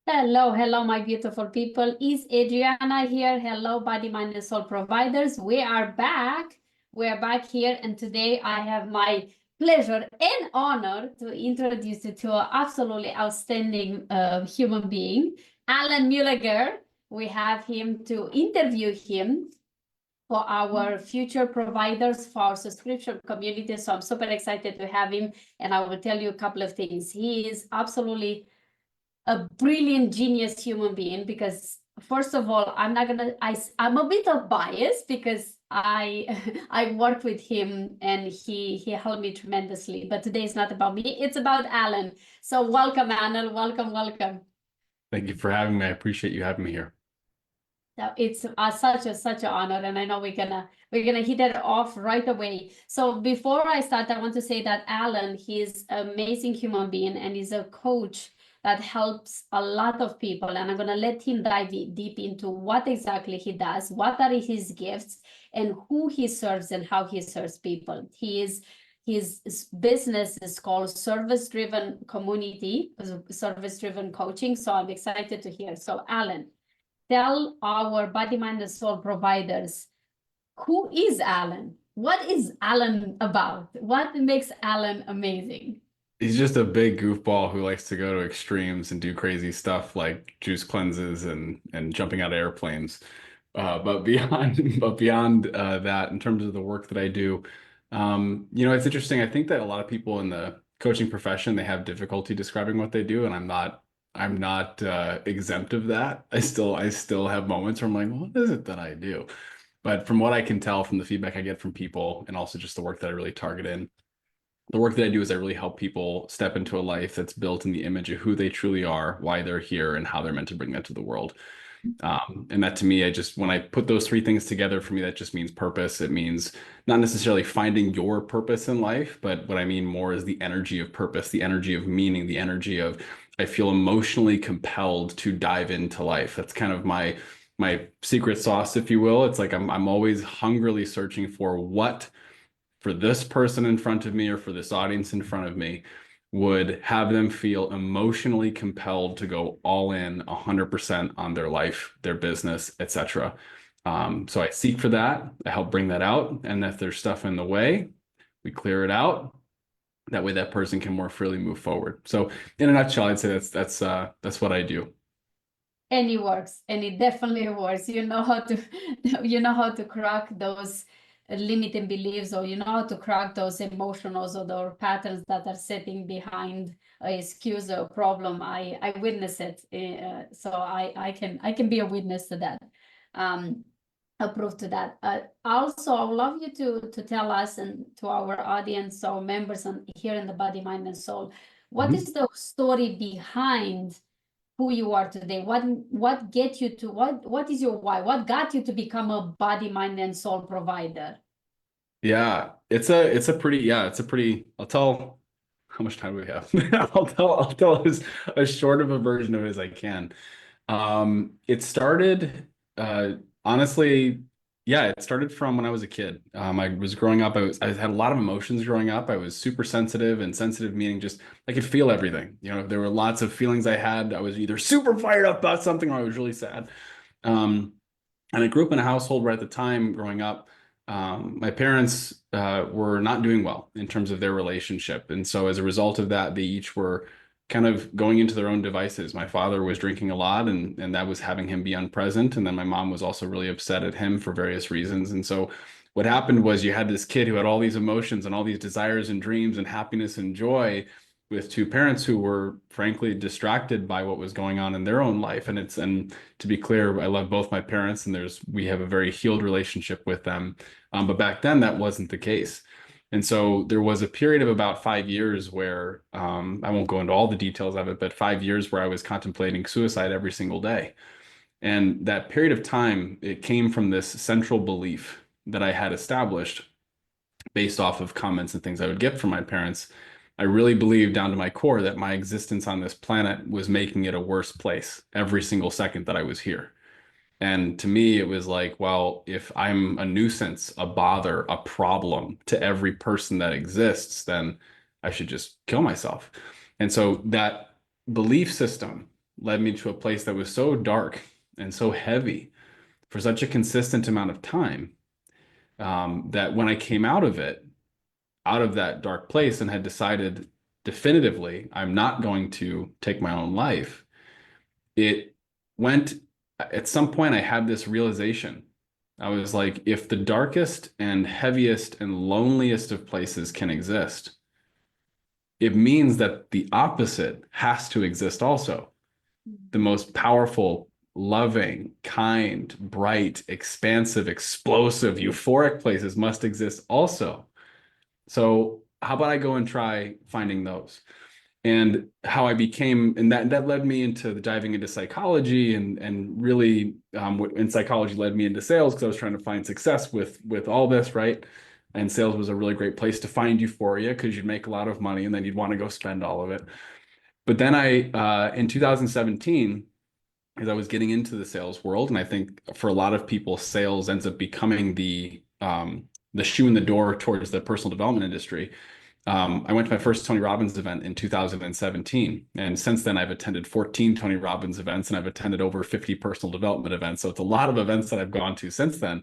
Hello, hello, my beautiful people. Is Adriana here? Hello, body, mind, and soul providers. We are back. We are back here, and today I have my pleasure and honor to introduce you to an absolutely outstanding human being, Alan Muellegger. We have him to interview him for our future providers for our subscription community. So I'm super excited to have him, and I will tell you a couple of things. He is absolutely a brilliant genius human being because first of all, I'm a bit of bias because I I worked with him and he helped me tremendously. But today is not about me, it's about Alan. So welcome, Alan. Welcome. Thank you for having me. I appreciate you having me here. So it's such an honor, and I know we're gonna hit it off right away. So before I start, I want to say that Alan, he's an amazing human being, and he's a coach that helps a lot of people. And I'm gonna let him dive deep into what exactly he does, what are his gifts, and who he serves and how he serves people. His business is called service-driven community, service-driven coaching. So I'm excited to hear. So Alan, tell our body, mind, and soul providers, who is Alan? What is Alan about? What makes Alan amazing? He's just a big goofball who likes to go to extremes and do crazy stuff like juice cleanses and jumping out of airplanes. But beyond that, in terms of the work that I do, it's interesting. I think that a lot of people in the coaching profession, they have difficulty describing what they do, and I'm not exempt of that. I still have moments where I'm like, what is it that I do? But from what I can tell from the feedback I get from people and also just the work that I really target in, the work that I do is I really help people step into a life that's built in the image of who they truly are, why they're here, and how they're meant to bring that to the world. And that to me, when I put those three things together, for me, that just means purpose. It means not necessarily finding your purpose in life, but what I mean more is the energy of purpose, the energy of meaning, the energy of I feel emotionally compelled to dive into life. That's kind of my secret sauce, if you will. It's like I'm always hungrily searching for what for this person in front of me or for this audience in front of me would have them feel emotionally compelled to go all in 100% on their life, their business, etc. So I seek for that. I help bring that out. And if there's stuff in the way, we clear it out. That way that person can more freely move forward. So in a nutshell, I'd say that's what I do. And it works, and it definitely works. You know how to crack those limiting beliefs, or you know how to crack those emotions or those patterns that are sitting behind a excuse or problem. I witness it, so I can be a witness to that. A proof to that. Also, I would love you to tell us and to our audience, our members and here in the Body, Mind, and Soul, what is the story behind who you are today? What get you to what is your why? What got you to become a body, mind, and soul provider? Yeah, it's a pretty, I'll tell how much time we have. I'll tell as short of a version of it as I can. It started honestly, yeah, it started from when I was a kid. I was growing up, I had a lot of emotions growing up. I was super sensitive, and sensitive meaning just I could feel everything. There were lots of feelings I had. I was either super fired up about something or I was really sad. And I grew up in a household where at the time growing up, my parents were not doing well in terms of their relationship. And so as a result of that, they each were kind of going into their own devices. My father was drinking a lot, and that was having him be unpresent. And then my mom was also really upset at him for various reasons. And so what happened was you had this kid who had all these emotions and all these desires and dreams and happiness and joy with two parents who were frankly distracted by what was going on in their own life. And to be clear, I love both my parents, and we have a very healed relationship with them. But back then that wasn't the case. And so there was a period of about 5 years where I won't go into all the details of it, but 5 years where I was contemplating suicide every single day. And that period of time, it came from this central belief that I had established based off of comments and things I would get from my parents. I really believed down to my core that my existence on this planet was making it a worse place every single second that I was here. And to me, it was like, well, if I'm a nuisance, a bother, a problem to every person that exists, then I should just kill myself. And so that belief system led me to a place that was so dark and so heavy for such a consistent amount of time, that when I came out of it, out of that dark place, and had decided definitively I'm not going to take my own life, it went, at some point I had this realization. I was like, if the darkest and heaviest and loneliest of places can exist, it means that the opposite has to exist also. The most powerful, loving, kind, bright, expansive, explosive, euphoric places must exist also. So how about I go and try finding those? And how I became, and that led me into the diving into psychology, and really, in psychology led me into sales, because I was trying to find success with all this, right? And sales was a really great place to find euphoria, because you'd make a lot of money and then you'd want to go spend all of it. But then in 2017, as I was getting into the sales world, and I think for a lot of people, sales ends up becoming the shoe in the door towards the personal development industry. I went to my first Tony Robbins event in 2017. And since then, I've attended 14 Tony Robbins events, and I've attended over 50 personal development events. So it's a lot of events that I've gone to since then.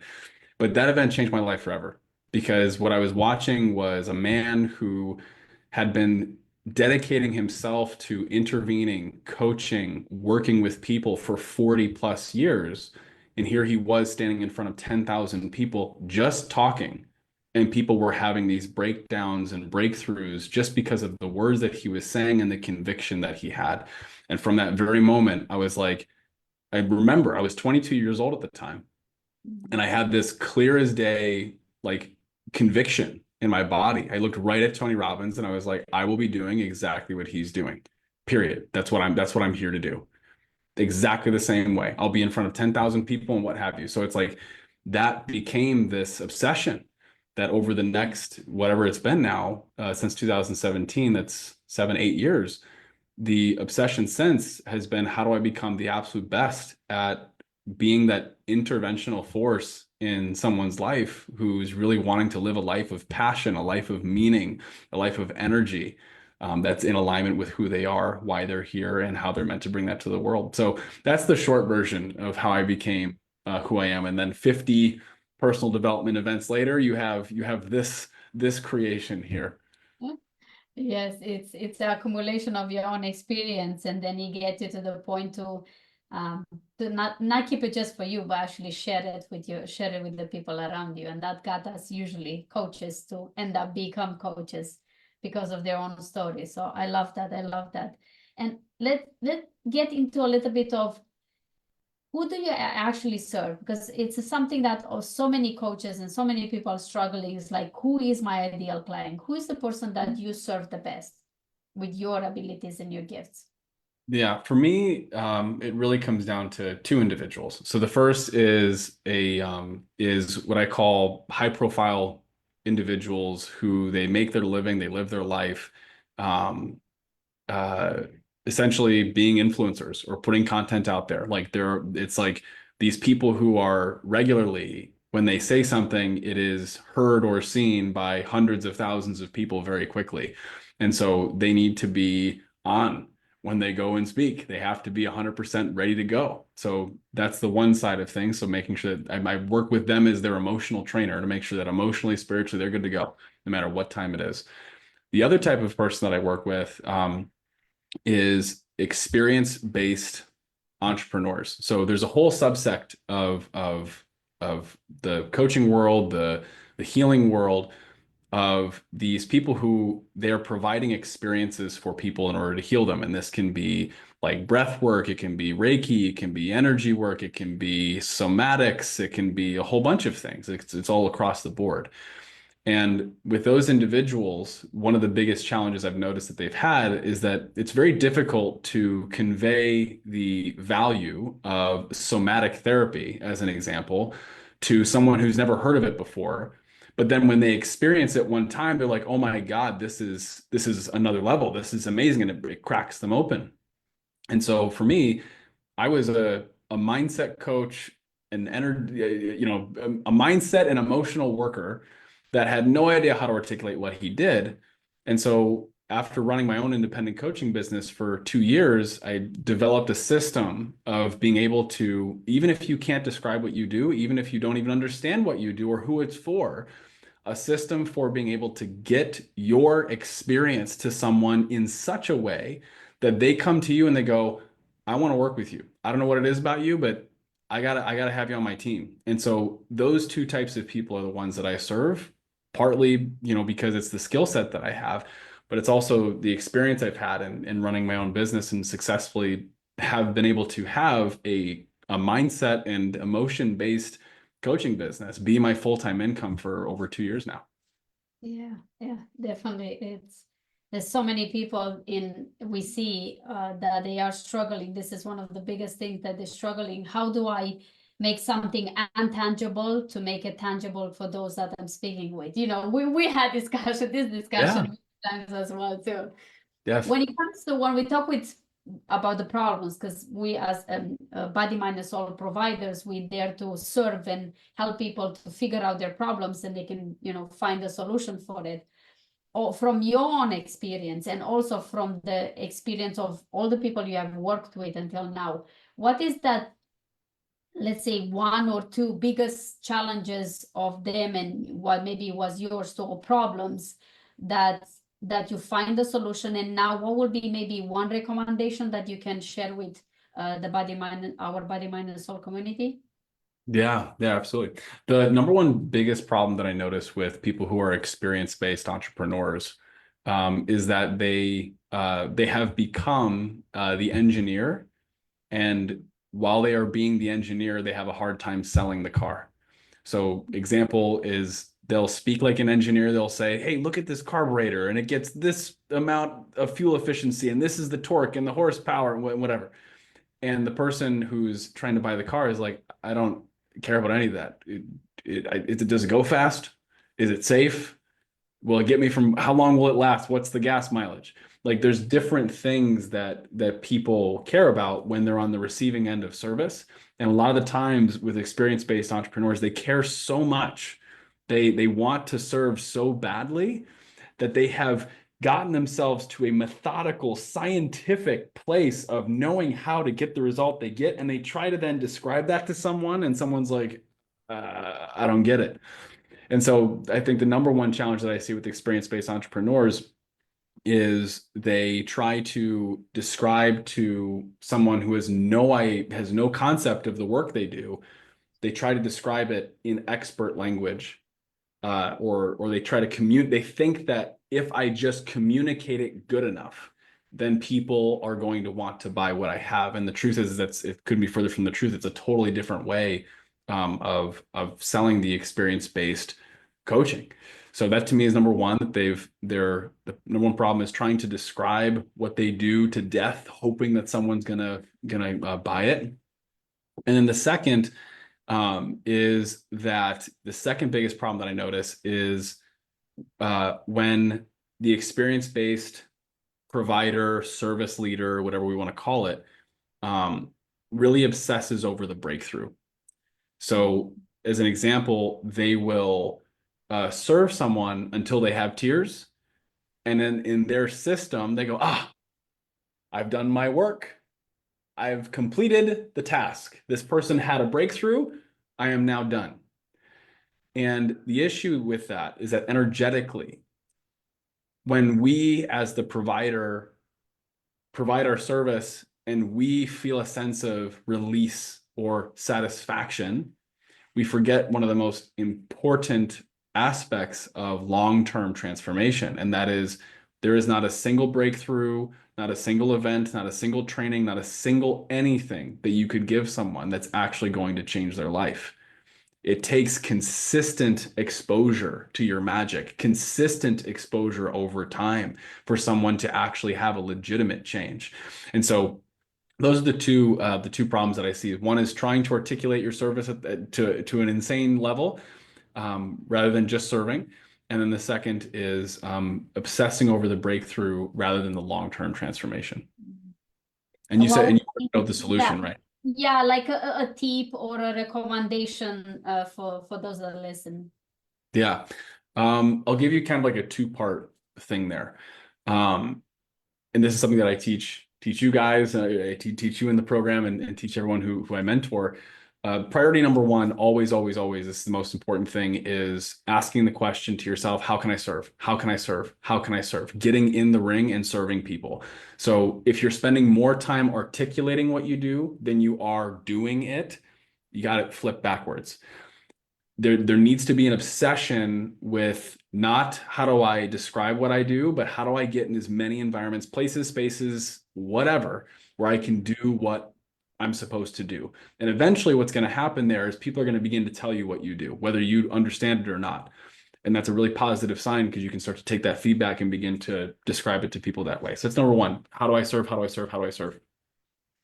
But that event changed my life forever, because what I was watching was a man who had been dedicating himself to intervening, coaching, working with people for 40 plus years. And here he was standing in front of 10,000 people just talking. And people were having these breakdowns and breakthroughs just because of the words that he was saying and the conviction that he had. And from that very moment, I was like, I remember I was 22 years old at the time. And I had this clear as day, like, conviction in my body. I looked right at Tony Robbins and I was like, I will be doing exactly what he's doing. Period. That's what I'm here to do. Exactly the same way. I'll be in front of 10,000 people and what have you. So it's like that became this obsession that over the next, whatever it's been now, since 2017, that's 7, 8 years, the obsession since has been, how do I become the absolute best at being that interventional force in someone's life who's really wanting to live a life of passion, a life of meaning, a life of energy, that's in alignment with who they are, why they're here, and how they're meant to bring that to the world. So that's the short version of how I became who I am. And then 50 personal development events later, you have this creation here. Yes, it's the accumulation of your own experience, and then you get you to the point to not keep it just for you, but actually share it with the people around you. And that got us usually coaches to end up become coaches because of their own story. So I love that. I love that. And let's get into a little bit of who do you actually serve? Because it's something that so many coaches and so many people are struggling. Is like, who is my ideal client? Who is the person that you serve the best with your abilities and your gifts? Yeah, for me, it really comes down to two individuals. So the first is is what I call high profile individuals who they make their living, they live their life, um, uh, essentially being influencers or putting content out there. Like it's like these people who are regularly, when they say something, it is heard or seen by hundreds of thousands of people very quickly. And so they need to be on when they go and speak. They have to be 100% ready to go. So that's the one side of things. So making sure that I work with them as their emotional trainer to make sure that emotionally, spiritually, they're good to go, no matter what time it is. The other type of person that I work with is experience-based entrepreneurs. So there's a whole subsect of the coaching world, the healing world, of these people who they're providing experiences for people in order to heal them. And this can be like breath work, it can be Reiki, it can be energy work, it can be somatics, it can be a whole bunch of things. It's all across the board. And with those individuals, one of the biggest challenges I've noticed that they've had is that it's very difficult to convey the value of somatic therapy, as an example, to someone who's never heard of it before. But then when they experience it one time, they're like, oh my God, this is another level. This is amazing. And it cracks them open. And so for me, I was a mindset coach, an energy, a mindset and emotional worker that had no idea how to articulate what he did. And so after running my own independent coaching business for 2 years, I developed a system of being able to, even if you can't describe what you do, even if you don't even understand what you do or who it's for, a system for being able to get your experience to someone in such a way that they come to you and they go, I want to work with you. I don't know what it is about you, but I gotta have you on my team. And so those two types of people are the ones that I serve, partly, because it's the skill set that I have, but it's also the experience I've had in running my own business and successfully have been able to have a mindset and emotion-based coaching business be my full-time income for over 2 years now. Yeah, definitely. There's so many people we see that they are struggling. This is one of the biggest things that they're struggling. How do I make something intangible to make it tangible for those that I'm speaking with? We had this discussion times as well too. Yes. When it comes to when we talk about the problems, because we as body, mind, and soul providers, we there to serve and help people to figure out their problems, and they can find a solution for it. Or from your own experience, and also from the experience of all the people you have worked with until now, what is that, let's say, one or two biggest challenges of them, and what maybe was yours or problems that you find the solution? And now what would be maybe one recommendation that you can share with our body, mind, and soul community? Yeah, absolutely. The number one biggest problem that I notice with people who are experience-based entrepreneurs is that they have become the engineer, and while they are being the engineer, they have a hard time selling the car. So example is they'll speak like an engineer. They'll say, hey, look at this carburetor and it gets this amount of fuel efficiency and this is the torque and the horsepower and whatever. And the person who's trying to buy the car is like, I don't care about any of that. Does it go fast? Is it safe? Will it get me from, how long will it last? What's the gas mileage? Like there's different things that people care about when they're on the receiving end of service. And a lot of the times with experience-based entrepreneurs, they care so much. They want to serve so badly that they have gotten themselves to a methodical, scientific place of knowing how to get the result they get. And they try to then describe that to someone, and someone's like, I don't get it. And so I think the number one challenge that I see with experience-based entrepreneurs is they try to describe to someone who has no concept of the work they do. They try to describe it in expert language, or they try to communicate. They think that if I just communicate it good enough, then people are going to want to buy what I have. And the truth is that it couldn't be further from the truth. It's a totally different way of selling the experience-based coaching. So that to me is number one, that the number one problem is trying to describe what they do to death, hoping that someone's gonna buy it. And then the second is that the second biggest problem that I notice is when the experience-based provider, service leader, whatever we want to call it, really obsesses over the breakthrough. So as an example, they will serve someone until they have tears. And then in their system, they go, I've done my work. I've completed the task. This person had a breakthrough. I am now done. And the issue with that is that energetically, when we as the provider provide our service and we feel a sense of release or satisfaction, we forget one of the most important aspects of long-term transformation. And that is, there is not a single breakthrough, not a single event, not a single training, not a single anything that you could give someone that's actually going to change their life. It takes consistent exposure to your magic, consistent exposure over time for someone to actually have a legitimate change. And so those are the two problems that I see. One is trying to articulate your service to an insane level, rather than just serving. And then the second is obsessing over the breakthrough rather than the long-term transformation. And you said, and you know the solution, right? Yeah, like a tip or a recommendation for those that listen. Yeah. I'll give you kind of like a two-part thing there. And this is something that I teach you guys, I teach you in the program, and teach everyone who I mentor. Priority number one, always, always, always, this is the most important thing, is asking the question to yourself, how can I serve? How can I serve? How can I serve? Getting in the ring and serving people. So if you're spending more time articulating what you do than you are doing it, you got it flipped backwards. There needs to be an obsession with not how do I describe what I do, but how do I get in as many environments, places, spaces, whatever, where I can do what I'm supposed to do. And eventually what's going to happen there is people are going to begin to tell you what you do, whether you understand it or not. And that's a really positive sign, because you can start to take that feedback and begin to describe it to people that way. So that's number one. How do I serve? How do I serve? How do I serve?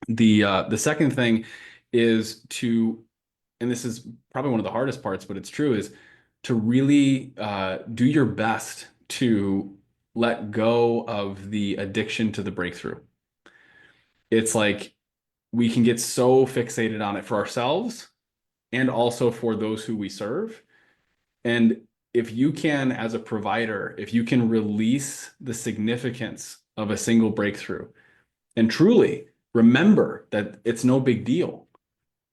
The second thing is to, and this is probably one of the hardest parts, but it's true, is to really do your best to let go of the addiction to the breakthrough. It's like we can get so fixated on it for ourselves and also for those who we serve. And if you can, as a provider, if you can release the significance of a single breakthrough and truly remember that it's no big deal.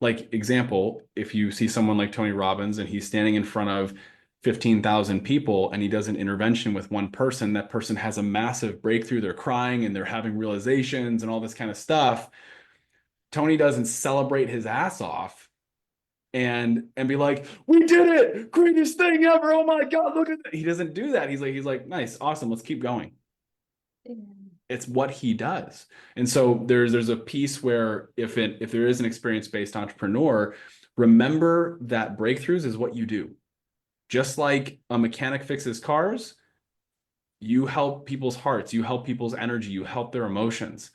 Like, example, if you see someone like Tony Robbins and he's standing in front of 15,000 people and he does an intervention with one person, that person has a massive breakthrough, they're crying and they're having realizations and all this kind of stuff. Tony doesn't celebrate his ass off and be like, we did it, greatest thing ever, oh my God, look at that. He doesn't do that. He's like, nice, awesome, let's keep going. It's what he does. And so there's a piece where if there is an experience-based entrepreneur, remember that breakthroughs is what you do. Just like a mechanic fixes cars, you help people's hearts, you help people's energy, you help their emotions.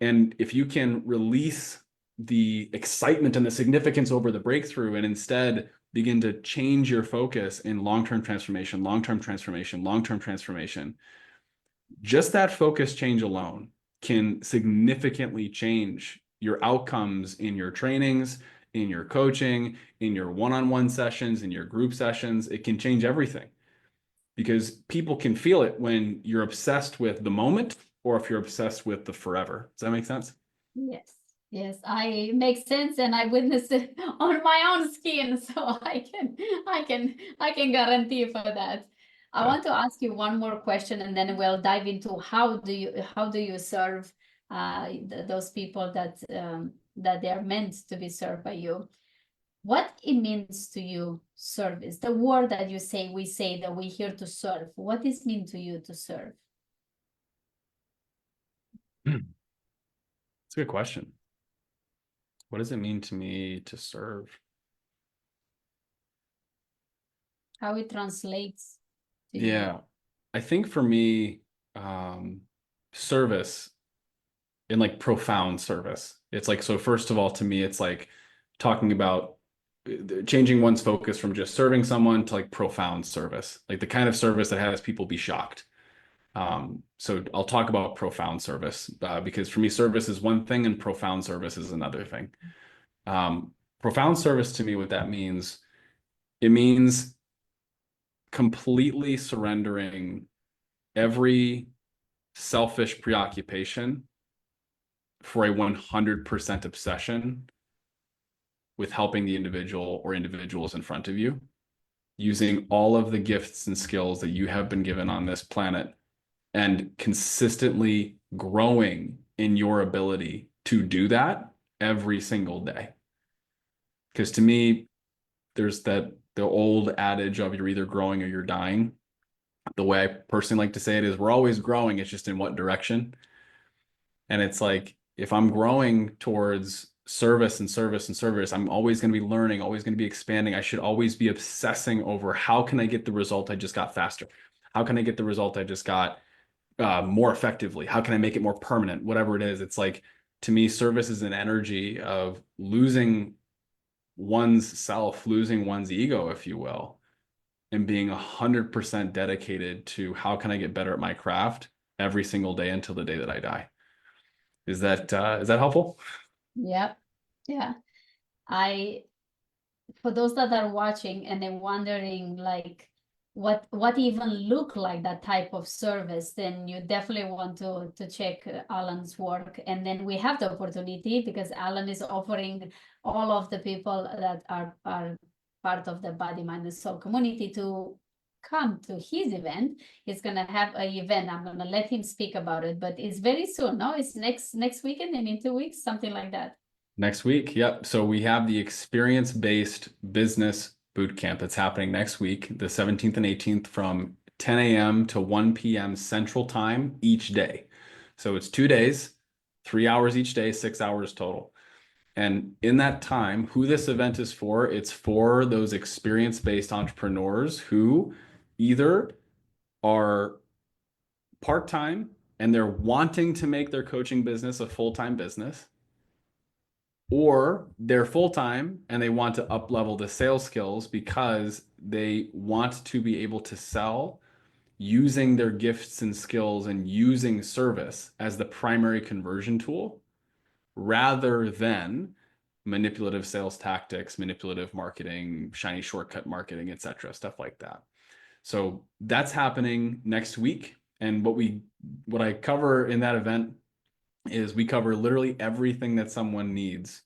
And if you can release the excitement and the significance over the breakthrough and instead begin to change your focus in long-term transformation, long-term transformation, long-term transformation, just that focus change alone can significantly change your outcomes in your trainings, in your coaching, in your one-on-one sessions, in your group sessions. It can change everything, because people can feel it when you're obsessed with the moment or if you're obsessed with the forever. Does that make sense? Yes, yes, I makes sense, and I witnessed it on my own skin, so I can guarantee for that. I want to ask you one more question, and then we'll dive into how do you serve those people that that they are meant to be served by you. What it means to you, service, the word that we say that we're here to serve. What does it mean to you to serve? It's a good question. What does it mean to me to serve? How it translates to Yeah, you? I think for me, service, in like profound service. It's like, so first of all, to me, it's like talking about changing one's focus from just serving someone to like profound service, like the kind of service that has people be shocked. So I'll talk about profound service because for me, service is one thing and profound service is another thing. Profound service to me, what that means, it means completely surrendering every selfish preoccupation for a 100% obsession with helping the individual or individuals in front of you, using all of the gifts and skills that you have been given on this planet and consistently growing in your ability to do that every single day. Because to me, there's the old adage of you're either growing or you're dying. The way I personally like to say it is we're always growing, it's just in what direction. And it's like, if I'm growing towards service and service and service, I'm always going to be learning, always going to be expanding. I should always be obsessing over how can I get the result I just got faster? How can I get the result I just got more effectively? How can I make it more permanent? Whatever it is, it's like, to me, service is an energy of losing one's self, losing one's ego, if you will, and being 100% dedicated to how can I get better at my craft every single day until the day that I die. Is that helpful? Yep. Yeah. For those that are watching and they're wondering, like, what even look like that type of service, then you definitely want to check Alan's work. And then we have the opportunity, because Alan is offering all of the people that are part of the Body, Mind, and Soul community to come to his event. He's gonna have an event. I'm gonna let him speak about it, but it's very soon. No, it's next weekend and in 2 weeks, something like that. Next week. Yep. So we have the experience-based business bootcamp that's happening next week, the 17th and 18th, from 10 a.m. to 1 p.m. Central Time each day. So it's 2 days, 3 hours each day, 6 hours total. And in that time, who this event is for, it's for those experience-based entrepreneurs who either are part-time and they're wanting to make their coaching business a full-time business, or they're full-time and they want to up-level the sales skills because they want to be able to sell using their gifts and skills and using service as the primary conversion tool, rather than manipulative sales tactics, manipulative marketing, shiny shortcut marketing, etc., stuff like that. So that's happening next week. And what I cover in that event is we cover literally everything that someone needs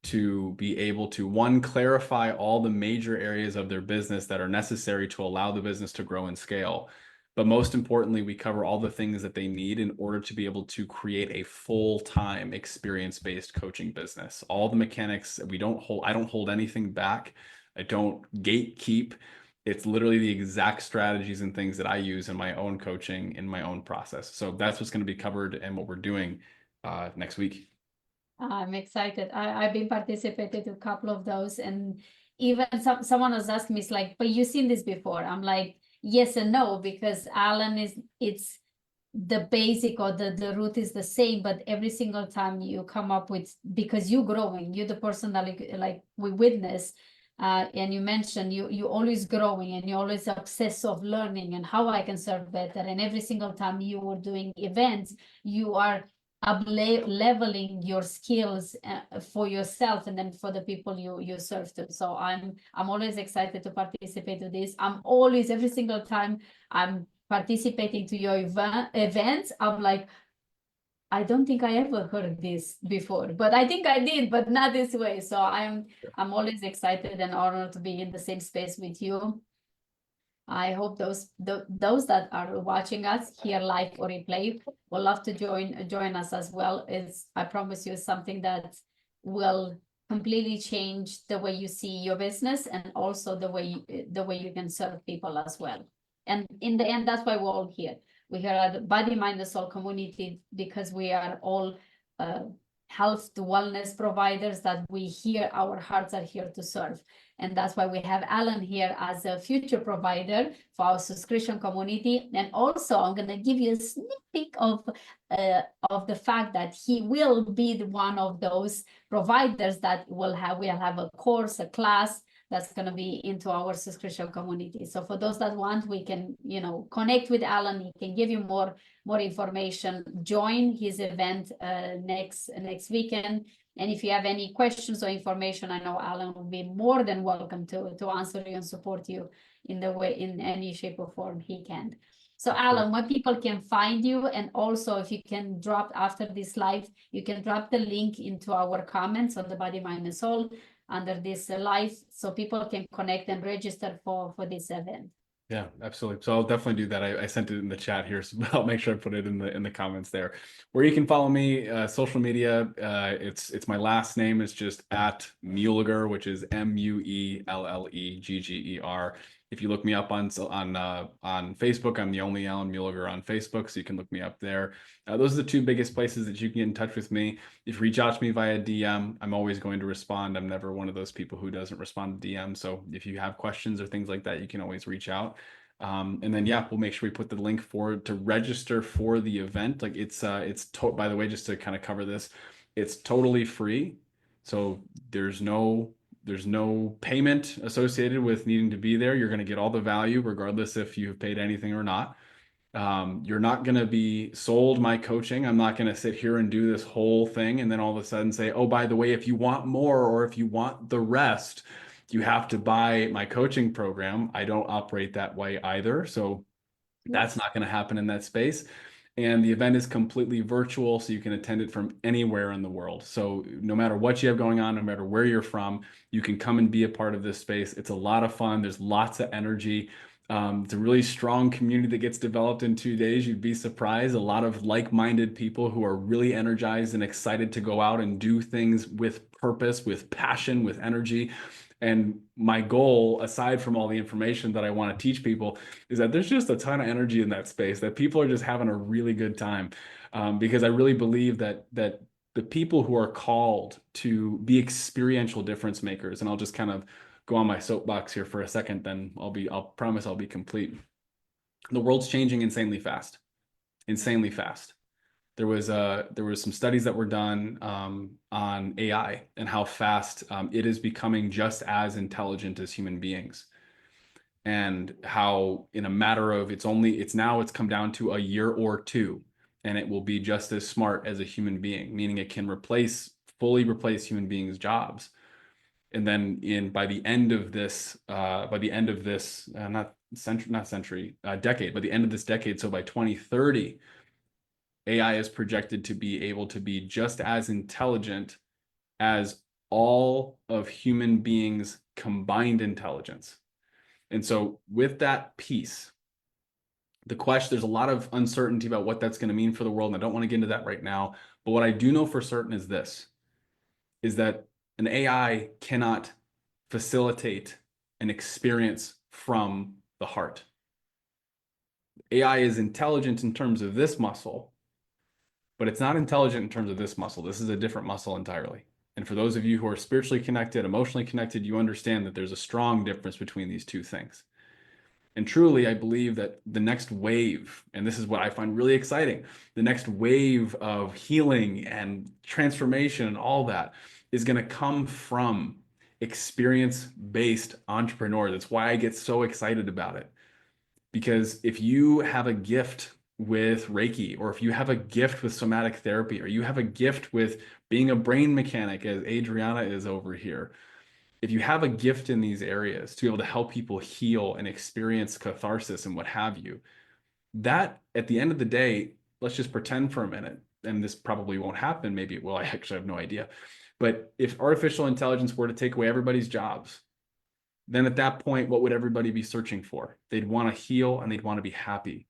to be able to, one, clarify all the major areas of their business that are necessary to allow the business to grow and scale. But most importantly, we cover all the things that they need in order to be able to create a full-time experience-based coaching business. All the mechanics, I don't hold anything back. I don't gatekeep. It's literally the exact strategies and things that I use in my own coaching, in my own process. So that's what's going to be covered and what we're doing next week. I'm excited. I've been participated in a couple of those, and even someone was asking me, it's like, but you've seen this before. I'm like, yes and no, because Alan it's the basic, or the root is the same, but every single time you come up with, because you're growing, you're the person that like we witness, and you mentioned you always growing and you're always obsessed of learning and how I can serve better. And every single time you were doing events, you are leveling your skills for yourself and then for the people you serve to. So I'm always excited to participate to this. I'm always, every single time I'm participating to your events, I'm like, I don't think I ever heard this before, but I think I did, but not this way. So I'm always excited and honored to be in the same space with you. I hope those that are watching us here live or replay will love to join us as well. I promise you, something that will completely change the way you see your business, and also the way you can serve people as well. And in the end, that's why we're all here. We're here at the Body, Mind, and Soul community because we are all health to wellness providers that our hearts are here to serve. And that's why we have Alan here as a future provider for our subscription community. And also, I'm going to give you a sneak peek of the fact that he will be one of those providers that we'll have a course, a class that's going to be into our subscription community. So for those that want, we can, connect with Alan. He can give you more information. Join his event next weekend. And if you have any questions or information, I know Alan will be more than welcome to answer you and support you in any shape or form he can. So Alan, where people can find you, and also if you can drop after this live, you can drop the link into our comments on the Body, Mind, and Soul under this live, so people can connect and register for this event. Yeah, absolutely. So I'll definitely do that. I sent it in the chat here, so I'll make sure I put it in the comments there. Where you can follow me, social media, it's my last name. It's just at Muellegger, which is Muellegger. If you look me up on Facebook, I'm the only Alan Muellegger on Facebook, so you can look me up there. Those are the two biggest places that you can get in touch with me. If you reach out to me via DM, I'm always going to respond. I'm never one of those people who doesn't respond to DM. So if you have questions or things like that, you can always reach out. And then, we'll make sure we put the link to register for the event. Like by the way, just to kind of cover this, it's totally free. So there's no payment associated with needing to be there. You're going to get all the value regardless if you've paid anything or not. You're not going to be sold my coaching. I'm not going to sit here and do this whole thing and then all of a sudden say, oh, by the way, if you want more or if you want the rest, You have to buy my coaching program. I don't operate that way either. So that's not going to happen in that space. And the event is completely virtual, so you can attend it from anywhere in the world. So no matter what you have going on, no matter where you're from, you can come and be a part of this space. It's a lot of fun. There's lots of energy. It's a really strong community that gets developed in 2 days. You'd be surprised. A lot of like-minded people who are really energized and excited to go out and do things with purpose, with passion, with energy. And my goal, aside from all the information that I want to teach people, is that there's just a ton of energy in that space, that people are just having a really good time. Because I really believe that the people who are called to be experiential difference makers, and I'll just kind of go on my soapbox here for a second, then I'll promise I'll be complete. The world's changing insanely fast, insanely fast. There was some studies that were done on AI and how fast it is becoming just as intelligent as human beings, and how in a matter of it's come down to a year or two, and it will be just as smart as a human being, meaning it can fully replace human beings' jobs. And then by the end of this decade, by the end of this decade, so by 2030. AI is projected to be able to be just as intelligent as all of human beings' combined intelligence. And so with that piece, there's a lot of uncertainty about what that's going to mean for the world, and I don't want to get into that right now. But what I do know for certain is that an AI cannot facilitate an experience from the heart. AI is intelligent in terms of this muscle, but it's not intelligent in terms of this muscle. This is a different muscle entirely. And for those of you who are spiritually connected, emotionally connected, you understand that there's a strong difference between these two things. And truly, I believe that the next wave, and this is what I find really exciting, the next wave of healing and transformation and all that is going to come from experience-based entrepreneurs. That's why I get so excited about it. Because if you have a gift with Reiki, or if you have a gift with somatic therapy, or you have a gift with being a brain mechanic, as Adriana is over here, if you have a gift in these areas to be able to help people heal and experience catharsis and what have you, that at the end of the day, let's just pretend for a minute, and this probably won't happen, maybe it will, I actually have no idea. But if artificial intelligence were to take away everybody's jobs, then at that point, what would everybody be searching for? They'd want to heal and they'd want to be happy.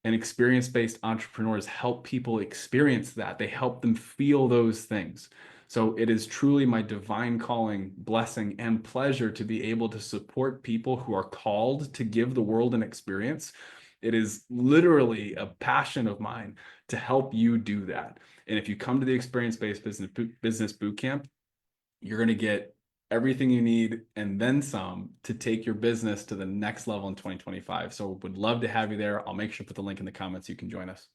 And experience-based entrepreneurs help people experience that. They help them feel those things. So it is truly my divine calling, blessing, and pleasure to be able to support people who are called to give the world an experience. It is literally a passion of mine to help you do that. And if you come to the Experience-Based Business Bootcamp, you're going to get everything you need and then some to take your business to the next level in 2025. So would love to have you there. I'll make sure to put the link in the comments so you can join us.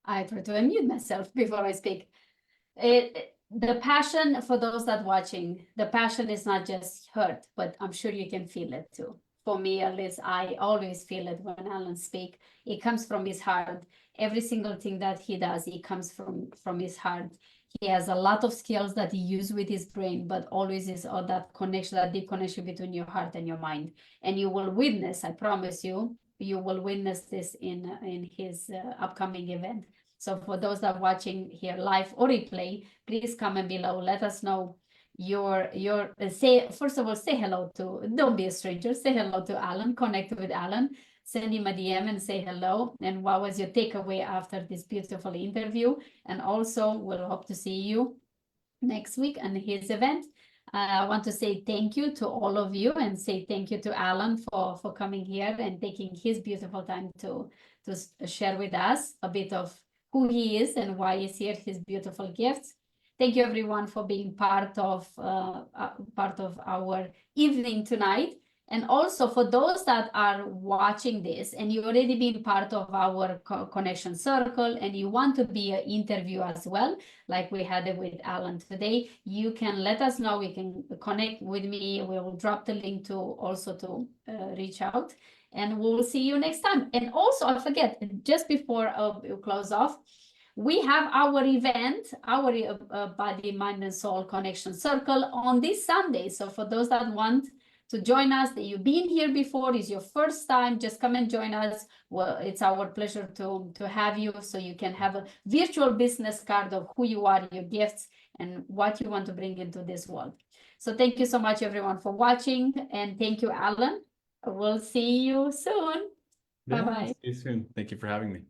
I try to unmute myself before I speak. The passion, for those that watching, the passion is not just heard, but I'm sure you can feel it too. For me, at least, I always feel it when Alan speaks. It comes from his heart. Every single thing that he does, it comes from his heart. He has a lot of skills that he uses with his brain, but always is all that connection, that deep connection between your heart and your mind. And you will witness, I promise you, you will witness this in his upcoming event. So for those that are watching here live or replay, please comment below. Let us know first of all, say hello to, don't be a stranger, say hello to Alan, connect with Alan, send him a DM and say hello. And what was your takeaway after this beautiful interview? And also we'll hope to see you next week on his event. I want to say thank you to all of you and say thank you to Alan for coming here and taking his beautiful time to share with us a bit of who he is and why he's here, his beautiful gifts. Thank you everyone for being part of our evening tonight. And also for those that are watching this and you already been part of our connection circle and you want to be an interview as well, like we had it with Alan today, you can let us know. We can connect with me. We will drop the link to reach out, and we'll see you next time. And also, I forget, just before we close off, we have our event, our Body, Mind, and Soul Connection Circle on this Sunday. So for those that want to join us, that you've been here before, is your first time, just come and join us. Well, it's our pleasure to have you, so you can have a virtual business card of who you are, your gifts, and what you want to bring into this world. So thank you so much, everyone, for watching, and thank you, Alan. We'll see you soon. Yeah, Bye-bye. see you soon. Thank you for having me.